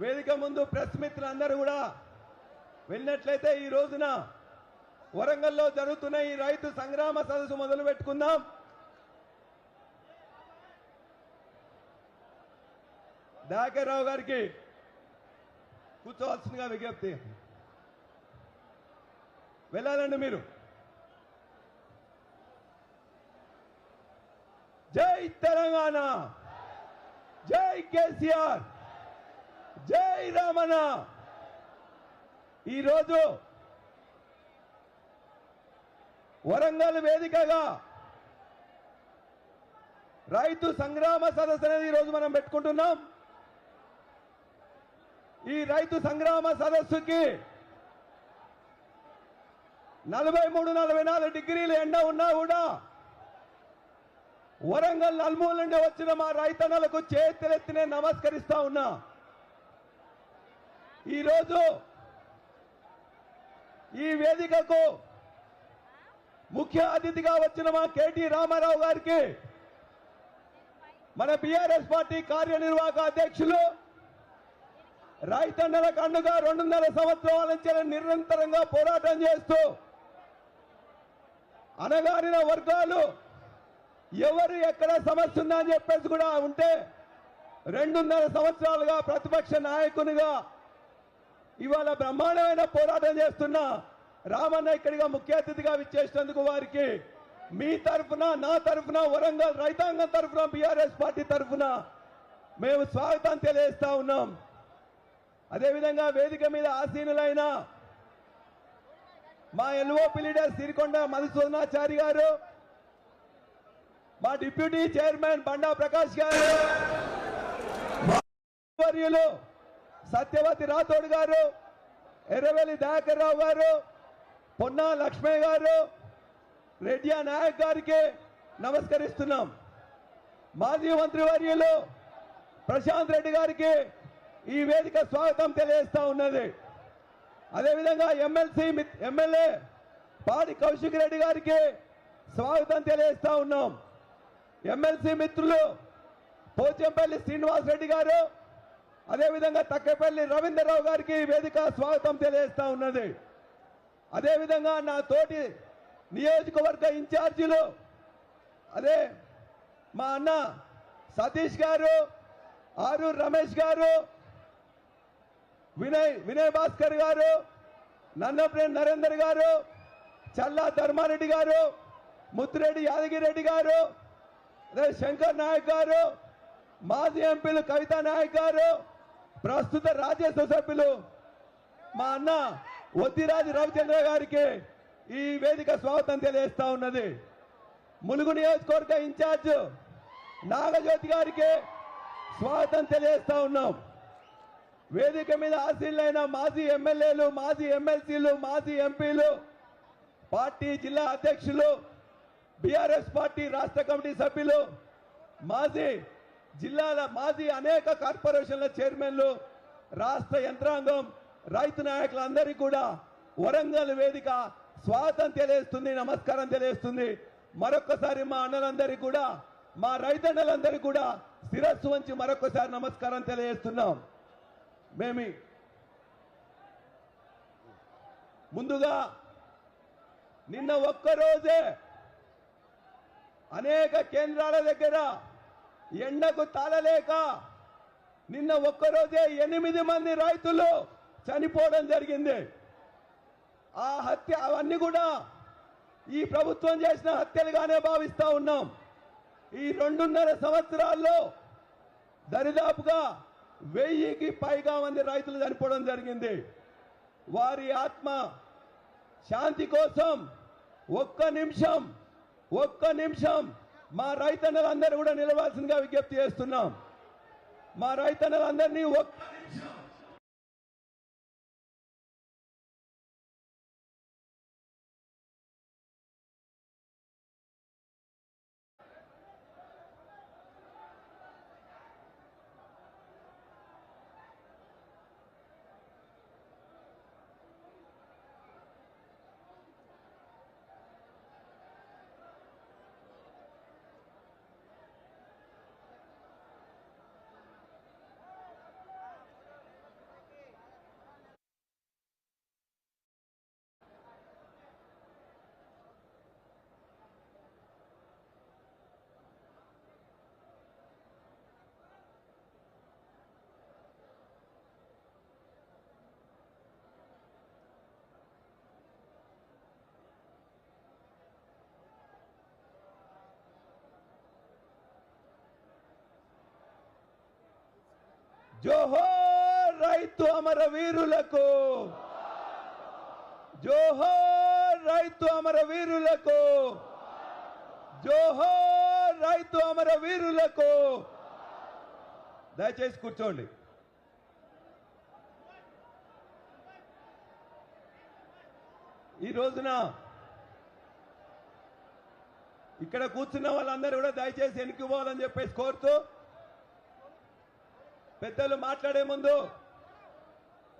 వేదిక ముందు ప్రెస్ మిత్రులందరూ కూడా వెళ్ళినట్లయితే ఈ రోజున వరంగల్లో జరుగుతున్న ఈ రైతు సంగ్రామ సదస్సు మొదలు పెట్టుకుందాం. దాకరావు గారికి కూర్చోవాల్సిందిగా విజ్ఞప్తి. వెళ్ళాలండి మీరు. జై తెలంగాణ, జై కేసీఆర్, జై రామన్న. ఈరోజు వరంగల్ వేదికగా రైతు సంగ్రామ సదస్సు అనేది ఈరోజు మనం పెట్టుకుంటున్నాం. ఈ రైతు సంగ్రామ సదస్సుకి 43-44 డిగ్రీలు ఎండ ఉన్నా కూడా వరంగల్ నలుమూల నుండి వచ్చిన మా రైతన్నలకు చేతులెత్తి నేను నమస్కరిస్తా ఉన్నా. ఈరోజు ఈ వేదికకు ముఖ్య అతిథిగా వచ్చిన మా కేటీ రామారావు గారికి, మన బీఆర్ఎస్ పార్టీ కార్యనిర్వాహక అధ్యక్షులు, రైతన్నలకు అండగా 2.5 సంవత్సరాల నుంచి నిరంతరంగా పోరాటం చేస్తూ అణగారిన వర్గాలు ఎవరు ఎక్కడ సమస్య ఉందా అని చెప్పేసి కూడా ఉంటే 2.5 సంవత్సరాలుగా ప్రతిపక్ష నాయకునిగా ఇవాళ బ్రహ్మాండమైన పోరాటం చేస్తున్న రామన్న ఇక్కడిగా ముఖ్య అతిథిగా విచ్చేసినందుకు వారికి మీ తరఫున, నా తరఫున, వరంగల్ రైతాంగం తరఫున, బీఆర్ఎస్ పార్టీ తరఫున మేము స్వాగతం తెలియజేస్తా ఉన్నాం. అదేవిధంగా వేదిక మీద ఆసీనులైన మా ఎల్ఓపి లీడర్ సిరికొండ మధుసూదనాచారి గారు, మా డిప్యూటీ చైర్మన్ బండా ప్రకాష్ గారు, వర్యులు సత్యవతి రాథోడ్ గారు, ఎర్రవెల్లి దయాకర్ రావు గారు, పొన్నా లక్ష్మయ్య గారు, రెడ్డియా నాయక్ గారికి నమస్కరిస్తున్నాం. మాజీ మంత్రివర్యులు ప్రశాంత్ రెడ్డి గారికి ఈ వేదిక స్వాగతం తెలియజేస్తా ఉన్నది. అదేవిధంగా ఎమ్మెల్యే పాడి కౌశిక్ రెడ్డి గారికి స్వాగతం తెలియజేస్తా ఉన్నాం. ఎమ్మెల్సీ మిత్రులు పోచంపల్లి శ్రీనివాస్ రెడ్డి గారు, అదేవిధంగా తక్కపల్లి రవీంద్రరావు గారికి వేదిక స్వాగతం తెలియజేస్తా ఉన్నది. అదేవిధంగా నా తోటి నియోజకవర్గ ఇన్ఛార్జీలు, అదే మా అన్న సతీష్ గారు, ఆరూరు రమేష్ గారు, వినయ్ భాస్కర్ గారు, నన్నప్రేమ్ నరేందర్ గారు, చల్లా ధర్మారెడ్డి గారు, ముత్తురెడ్డి యాదగిరెడ్డి గారు, అదే శంకర్ నాయక్ గారు, మాజీ ఎంపీలు కవితా నాయక్ గారు, ప్రస్తుత రాజ్యసభ సభ్యులు మా అన్న వద్దిరాజు రవిచంద్ర గారికి ఈ వేదిక స్వాగతం తెలియజేస్తా ఉన్నది. ములుగు నియోజకవర్గ ఇన్ఛార్జ్ నాగజ్యోతి గారికి స్వాగతం తెలియజేస్తా ఉన్నాం. వేదిక మీద ఆశీనులైన మాజీ ఎమ్మెల్యేలు, మాజీ ఎమ్మెల్సీలు, మాజీ ఎంపీలు, పార్టీ జిల్లా అధ్యక్షులు, బీఆర్ఎస్ పార్టీ రాష్ట్ర కమిటీ సభ్యులు, మాజీ అనేక కార్పొరేషన్ల చైర్మన్లు, రాష్ట్ర యంత్రాంగం, రైతు నాయకులందరికీ కూడా వరంగల్ వేదిక స్వాగతం తెలియజేస్తుంది, నమస్కారం తెలియజేస్తుంది. మరొక్కసారి మా అన్నలందరికీ కూడా, మా రైతన్నలందరికీ కూడా శిరస్సు వంచి మరొక్కసారి నమస్కారం తెలియజేస్తున్నాం. మేము ముందుగా నిన్న ఒక్కరోజే అనేక కేంద్రాల దగ్గర ఎండకు తాళలేక నిన్న ఒక్కరోజే 8 మంది రైతులు చనిపోవడం జరిగింది. ఆ హత్య అవన్నీ కూడా ఈ ప్రభుత్వం చేసిన హత్యలుగానే భావిస్తా ఉన్నాం. ఈ 2.5 సంవత్సరాల్లో దరిదాపుగా 1000కి పైగా మంది రైతులు చనిపోవడం జరిగింది. వారి ఆత్మ శాంతి కోసం ఒక్క నిమిషం మా రైతన్నలందరూ కూడా నిలవాల్సిందిగా విజ్ఞప్తి చేస్తున్నాం. మా రైతన్నలందరినీ జోహోర్ రైతు అమరవీరులకు, జోహోర్ రైతు అమరవీరులకు, జోహోర్ రైతు అమరవీరులకు. దయచేసి కూర్చోండి. ఈ రోజున ఇక్కడ కూర్చున్న వాళ్ళందరూ కూడా దయచేసి వెనక్కి పోవాలని చెప్పేసి కోరుతూ, పెద్దలు మాట్లాడే ముందు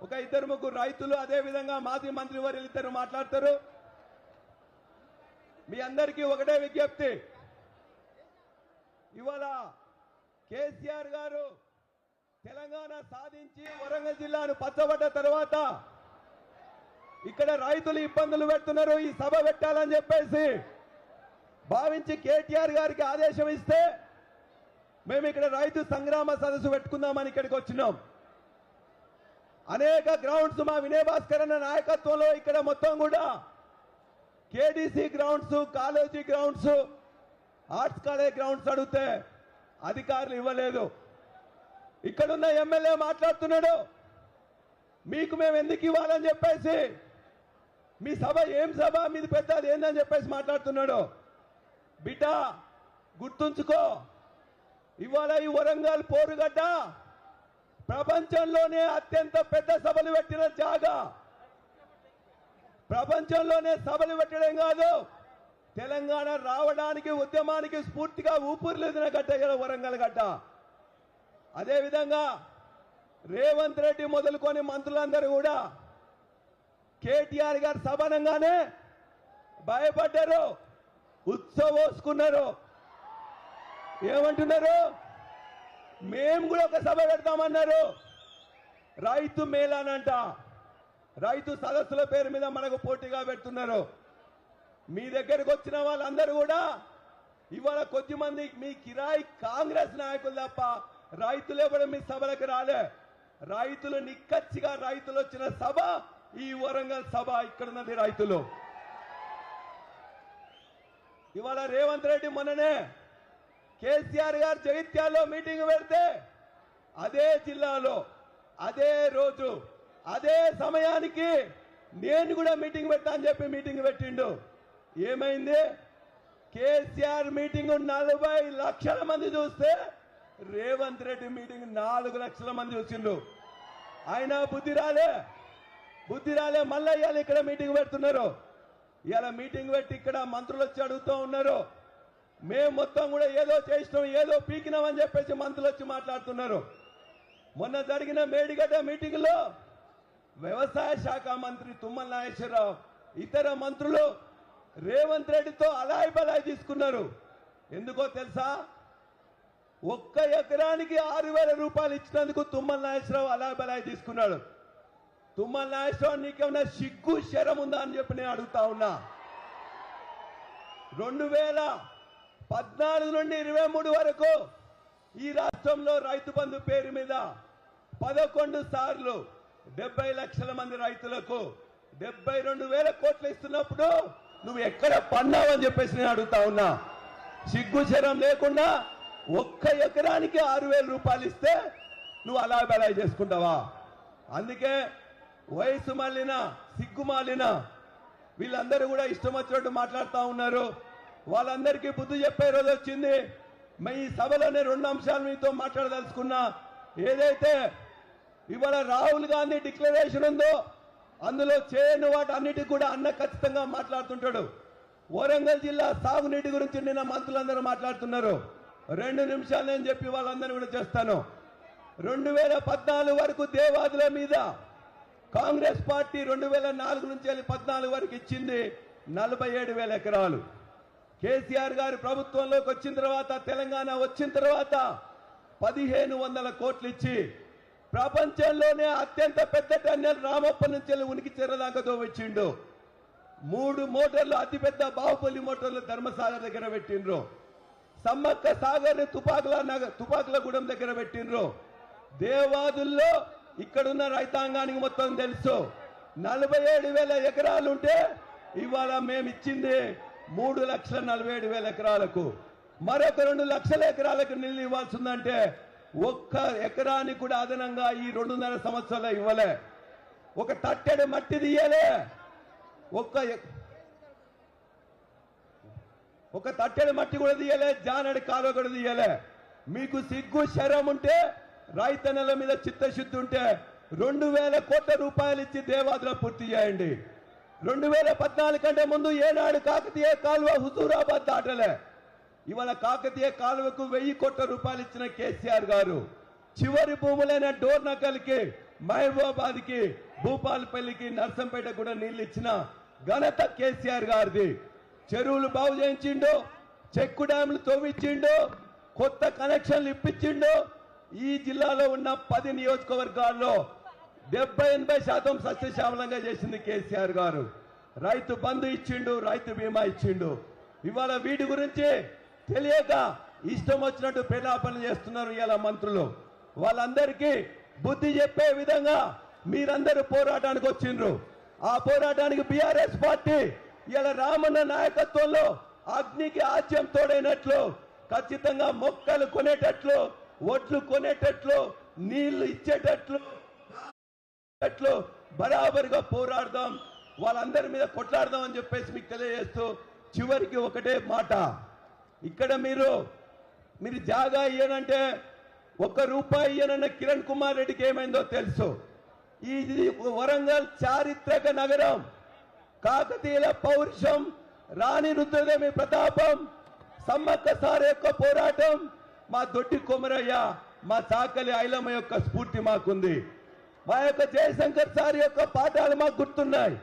ఒక ఇద్దరు ముగ్గురు రైతులు, అదే విధంగా మాజీ మంత్రి వర్యులు ఇద్దరు మాట్లాడతారు. మీ అందరికీ ఒకటే విజ్ఞప్తి, ఇవాళ కేసీఆర్ గారు తెలంగాణ సాధించి వరంగల్ జిల్లాను పచ్చబడ్డ తర్వాత ఇక్కడ రైతులు ఇబ్బందులు పెడుతున్నారు, ఈ సభ పెట్టాలని చెప్పేసి భావించి కేటీఆర్ గారికి ఆదేశం ఇస్తే మేము ఇక్కడ రైతు సంగ్రామ సదస్సు పెట్టుకుందామని ఇక్కడికి వచ్చినాం. అనేక గ్రౌండ్స్ మా వినయ్ భాస్కర్ అన్న నాయకత్వంలో ఇక్కడ మొత్తం కూడా KDC grounds, college grounds, arts college grounds అడిగితే అధికారులు ఇవ్వలేదు. ఇక్కడున్న ఎమ్మెల్యే మాట్లాడుతున్నాడు, మీకు మేము ఎందుకు ఇవ్వాలని చెప్పేసి, మీ సభ ఏం సభ, మీది పెద్దది ఏందని చెప్పేసి మాట్లాడుతున్నాడు. బిడ్డ గుర్తుంచుకో, ఇవాళ ఈ వరంగల్ పోరుగడ్డ ప్రపంచంలోనే అత్యంత పెద్ద సభలు పెట్టిన జాగా. ప్రపంచంలోనే సభలు పెట్టడం కాదు, తెలంగాణ రావడానికి ఉద్యమానికి స్ఫూర్తిగా ఊపిరిలేదిన గడ్డ ఇలా వరంగల్ గడ్డ. అదేవిధంగా రేవంత్ రెడ్డి మొదలుకొని మంత్రులందరూ కూడా కేటీఆర్ గారు సభనంగానే భయపడ్డారు, ఉత్సవోసుకున్నారు. ఏమంటున్నారు? మేము కూడా ఒక సభ పెడతామన్నారు. రైతు మేళానంట, రైతు సదస్సుల పేరు మీద మనకు పోటీగా పెడుతున్నారు. మీ దగ్గరకు వచ్చిన వాళ్ళందరూ కూడా ఇవాళ కొద్దిమంది మీ కిరాయి కాంగ్రెస్ నాయకులు తప్ప రైతులు ఎవరు మీ సభలకు రాలే. రైతులు నిక్కచ్చిగా రైతులు వచ్చిన సభ ఈ వరంగల్ సభ. ఇక్కడున్నది రైతులు. ఇవాళ రేవంత్ రెడ్డి మొన్ననే కేసీఆర్ గారు జగిత్యాల్లో మీటింగ్ పెడితే అదే జిల్లాలో అదే రోజు అదే సమయానికి నేను కూడా మీటింగ్ పెట్టా అని చెప్పి మీటింగ్ పెట్టిండు. ఏమైంది? కేసీఆర్ మీటింగ్ 40 లక్షల మంది చూస్తే రేవంత్ రెడ్డి మీటింగ్ 4 లక్షల మంది చూసిండు. ఆయన బుద్ధి రాలే మళ్ళీ ఇవాళ ఇక్కడ మీటింగ్ పెడుతున్నారు. ఇవాళ మీటింగ్ పెట్టి ఇక్కడ మంత్రులు వచ్చి అడుగుతూ ఉన్నారు, మేము మొత్తం కూడా ఏదో చేసినాం, ఏదో పీకినామని చెప్పేసి మంత్రులు వచ్చి మాట్లాడుతున్నారు. మొన్న జరిగిన మేడిగడ్డ మీటింగ్ లో వ్యవసాయ శాఖ మంత్రి తుమ్మల నాగేశ్వరరావు, ఇతర మంత్రులు రేవంత్ రెడ్డితో అలాయ్ బలాయ్ తీసుకున్నారు. ఎందుకో తెలుసా? 1 ఎకరానికి 6,000 రూపాయలు ఇచ్చినందుకు తుమ్మల నాగేశ్వరరావు అలాయ్ బలాయ్ తీసుకున్నాడు. తుమ్మల నాగేశ్వరరావు నీకేమన్నా సిగ్గు శరం ఉందా అని చెప్పి నేను అడుగుతా ఉన్నా. 2014 నుండి 23 వరకు ఈ రాష్ట్రంలో రైతు బంధు పేరు మీద 11 సార్లు 70 లక్షల మంది రైతులకు 72,000 కోట్లు ఇస్తున్నప్పుడు నువ్వు ఎక్కడ పన్నావని చెప్పేసి నేను అడుగుతా ఉన్నా. సిగ్గు శరం లేకుండా 1 ఎకరానికి 6,000 రూపాయలు ఇస్తే నువ్వు అలా బలాయి చేసుకుంటావా? అందుకే వయసు మాలిన, సిగ్గు మాలిన వీళ్ళందరూ కూడా ఇష్టం వచ్చినట్టు మాట్లాడుతూ ఉన్నారు. వాళ్ళందరికీ బుద్ధి చెప్పే రోజు వచ్చింది. ఈ సభలోనే 2 అంశాలు మీతో మాట్లాడదలుచుకున్నా. ఏదైతే ఇవాళ రాహుల్ గాంధీ డిక్లరేషన్ ఉందో అందులో చేయని వాటి అన్నిటికీ కూడా అన్న ఖచ్చితంగా మాట్లాడుతుంటాడు. వరంగల్ జిల్లా సాగునీటి గురించి నిన్న మంత్రులందరూ మాట్లాడుతున్నారు. 2 నిమిషాలు నేను చెప్పి వాళ్ళందరూ కూడా చేస్తాను. 2014 వరకు దేవాదుల మీద కాంగ్రెస్ పార్టీ 2004 నుంచి 14 వరకు ఇచ్చింది 47,000 ఎకరాలు. కేసీఆర్ గారి ప్రభుత్వంలోకి వచ్చిన తర్వాత, తెలంగాణ వచ్చిన తర్వాత 1,500 కోట్లు ఇచ్చి ప్రపంచంలోనే అత్యంత పెద్ద టన్నెల్ రామప్ప నుంచి ఉనికి చెరదాకా తోవిచ్చిండు. 3 మోటార్లు, అతిపెద్ద బాహుబలి మోటార్లు ధర్మసాగర్ దగ్గర పెట్టిండ్రు. సమ్మక్క సాగర్ తుపాకులగూడెం దగ్గర పెట్టిండ్రు. దేవాదుల్లో ఇక్కడున్న రైతాంగానికి మొత్తం తెలుసు. 47,000 ఎకరాలు ఉంటే ఇవాళ మేము ఇచ్చింది 3,47,000 ఎకరాలకు. మరొక 2 లక్షల ఎకరాలకు నీళ్లు ఇవ్వాల్సిందంటే ఒక్క ఎకరానికి కూడా అదనంగా ఈ 2.5 సంవత్సరాలు ఇవ్వలే. ఒక తట్టెడు మట్టి తీయలే, ఒక తట్టెడు మట్టి కూడా తీయలే, జానడి కాలువ కూడా తీయలే. మీకు సిగ్గు శరం ఉంటే, రైతన్నల మీద చిత్తశుద్ధి ఉంటే 2,000 కోట్ల రూపాయలు ఇచ్చి దేవాదుల పూర్తి చేయండి. 2014 కంటే ముందు ఏనాడు కాకతీయ కాలువ హుజూరాబాద్ దాటలే. ఇవాళ కాకతీయ కాలువకు 1000 కోట్ల రూపాయలు ఇచ్చిన కేసీఆర్ గారు చివరి భూములైన డోర్నకల్కి, మహబూబాబాద్కి, భూపాలపల్లికి, నర్సంపేట కూడా నీళ్లు ఇచ్చిన ఘనత కేసీఆర్ గారిది. చెరువులు బాగు చేయించిండు, చెక్కు డ్యాములు తవ్వించిండు, కొత్త కనెక్షన్లు ఇప్పించిండు. ఈ జిల్లాలో ఉన్న 10 నియోజకవర్గాల్లో 70-80% సస్యశ్యామలంగా చేసింది కేసీఆర్ గారు. రైతు బంధు ఇచ్చిండు, రైతు బీమా ఇచ్చిండు. ఇవాళ వీటి గురించి తెలియక ఇష్టం వచ్చినట్టు ప్రేలాపనలు చేస్తున్నారు ఇలా మంత్రులు. వాళ్ళందరికీ బుద్ధి చెప్పే విధంగా మీరందరూ పోరాటానికి వచ్చిండ్రు. ఆ పోరాటానికి బీఆర్ఎస్ పార్టీ ఇలా రామన్న నాయకత్వంలో అగ్నికి ఆజ్యం తోడైనట్లు, ఖచ్చితంగా మొక్కలు కొనేటట్లు, ఒడ్లు కొనేటట్లు, నీళ్లు ఇచ్చేటట్లు బరాబరిగా పోరాడదాం, వాళ్ళందరి మీద కొట్లాడదాం అని చెప్పేసి మీకు తెలియజేస్తూ చివరికి ఒకటే మాట, ఇక్కడ మీరు జాగా ఇయ్యనంటే ₹1 ఇయ్యనన్న కిరణ్ కుమార్ రెడ్డికి ఏమైందో తెలుసు. ఇది వరంగల్ చారిత్రక నగరం, కాకతీయుల పౌరుషం, రాణి రుద్రదేవి ప్రతాపం, సమ్మక్క సార్ యొక్క పోరాటం, మా దొడ్డి కొమరయ్య, మా చాకలి ఐలమ్మ యొక్క స్ఫూర్తి మాకుంది. మా యొక్క జయశంకర్ సార్ యొక్క పాఠాలు మాకు గుర్తున్నాయి,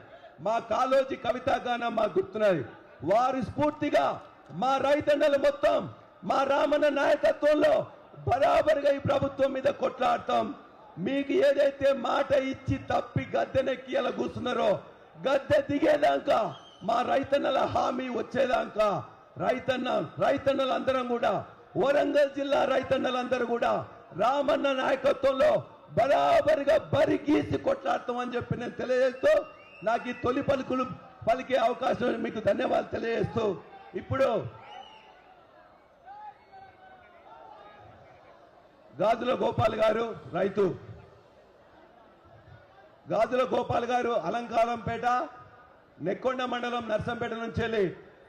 మా కాళోజీ కవితాగానం మాకు గుర్తున్నాయి. వారి స్ఫూర్తిగా మా రైతన్నలు మొత్తం మా రామన్న నాయకత్వంలో బరాబరిగా ఈ ప్రభుత్వం మీద కొట్లాడతాం. మీకు ఏదైతే మాట ఇచ్చి తప్పి గద్దెనెక్కి అలా కూర్చున్నారో, గద్దె దిగేదాకా, మా రైతన్నల హామీ వచ్చేదాకా రైతన్నలందరం కూడా, వరంగల్ జిల్లా రైతన్నలందరూ కూడా రామన్న నాయకత్వంలో బరాబరిగా బరి గీసి కొట్లాడతామని చెప్పి నేను తెలియజేస్తూ, నాకు ఈ తొలి పలుకులు పలికే అవకాశం మీకు ధన్యవాదాలు తెలియజేస్తూ, ఇప్పుడు గాజుల గోపాల్ గారు, రైతు గాజుల గోపాల్ గారు, అలంకారంపేట, నెక్కొండ మండలం, నర్సంపేట నుంచి వెళ్ళి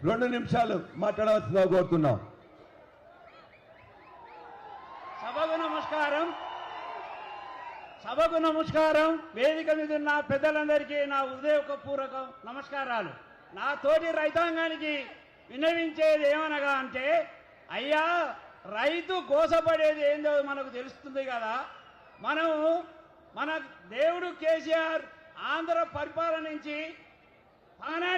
2 నిమిషాలు మాట్లాడవలసిందిగా కోరుతున్నాం. సభకు నమస్కారం. వేదిక మీద ఉన్న పెద్దలందరికీ నా హృదయపూర్వక నమస్కారాలు. నా తోటి రైతాంగానికి విన్నవించేది ఏమనగా అంటే, అయ్యా రైతు కోసపడేది ఏందో మనకు తెలుస్తుంది కదా. మన దేవుడు కేసీఆర్ ఆంధ్ర పరిపాలన నుంచి పానాన్ని